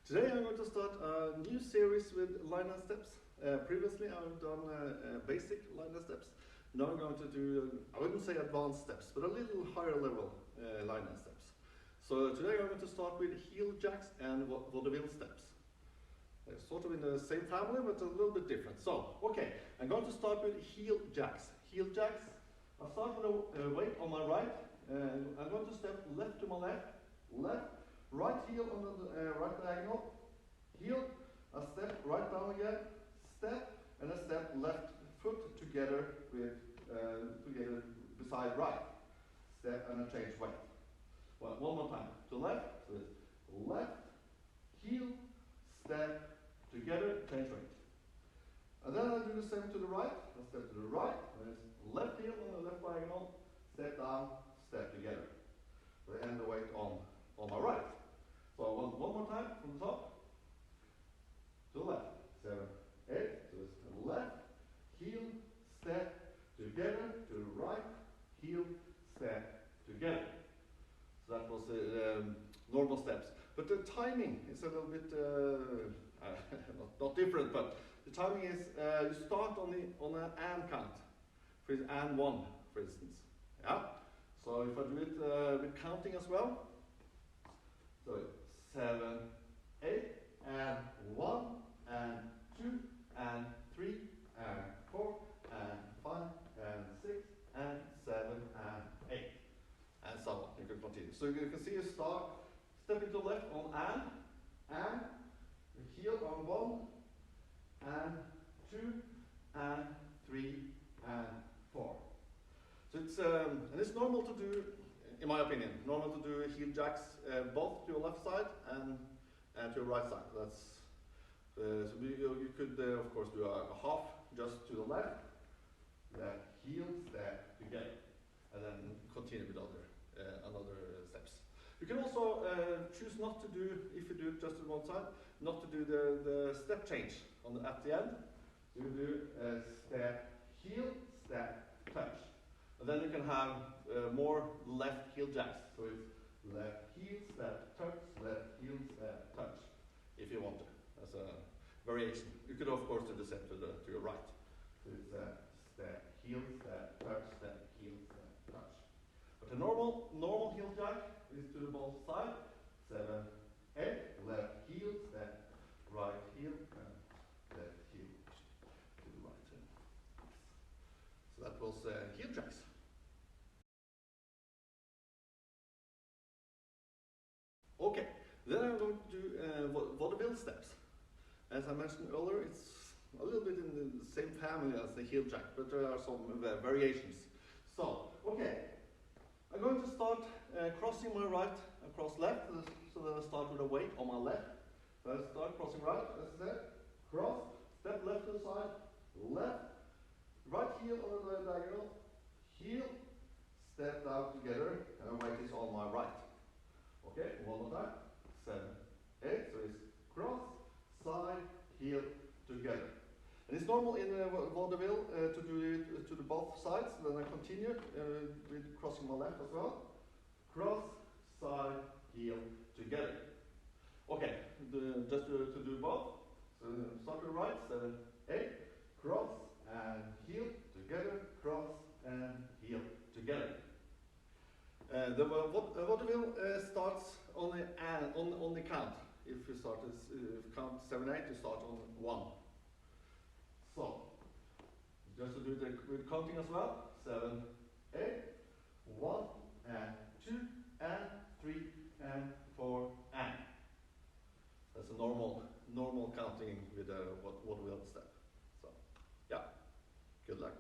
Today I'm going to start a new series with linedance steps. Previously I've done basic linedance steps. Now I'm going to do, I wouldn't say advanced steps, but a little higher level linedance steps. So today I'm going to start with heel jacks and vaudeville steps. They're sort of in the same family, but a little bit different. So, okay, I'm going to start with heel jacks. Heel jacks, I'll start with a weight on my right. I'm going to step left to my left, right heel on the right diagonal, heel, a step right down again, step, and a step left foot together with together beside right. Step and a change weight. Well, one more time. To left, so it's left, heel, step, together, change weight. And then I'll do the same to the right. I'll step to the right, and it's left heel on the left diagonal, step down, step together. So I end the weight on my right. So one more time from the top. To the left. 7, 8. So it's left, heel, step, together, to the right, heel, step, together. So that was the normal steps. But the timing is a little bit not different, but the timing is you start on an and count. For and 1, for instance. Yeah. So if I do it with counting as well. So 7, 8, and 1, and 2, and 3, and 4, and 5, and 6, and 7, and 8. And so on. You can continue. So you can see you start stepping to the left on and heel on 1, and 2, and 3, and 4. So it's normal to do, in my opinion, normal to do heel jacks both to your left side and to your right side. That's so you could of course do a half just to the left, heel, step together, and then continue with another steps. You can also choose not to do, if you do it just on one side, not to do the step change at the end. So you do step, heel, step, touch. And then you can have more left heel jacks. So it's left heel, step, touch, left heel, step, touch, if you want to. That's a variation. You could of course do the same to your right. So it's step, heel, step, touch, step, heel, step, touch. But the normal heel jack is to the both side. 7, 8, left heel, step, right heel, and left heel to the right. So that was heel jacks. Okay, then I'm going to do vaudeville steps. As I mentioned earlier, it's a little bit in the same family as the heel jack, but there are some variations. So, okay, I'm going to start crossing my right across left, so then I start with a weight on my left. So I start crossing right, as I said, cross, step left to the side, left, right heel on the diagonal, heel, step down together, and the weight is on my right. Okay, one more time. 7, 8. So it's cross, side, heel, together. And it's normal in vaudeville to do it to the both sides. Then I continue with crossing my left as well. Cross, side, heel, together. Okay, just to do both. So start to the right. 7, 8. Cross and heel together. Cross and heel together. The vaudeville starts on the count. If you start count 7, 8, you start on 1. So just to do it with counting as well. 7, 8, 1, and 2, and 3, and 4, and. That's a normal counting with a vaudeville step. So yeah, good luck.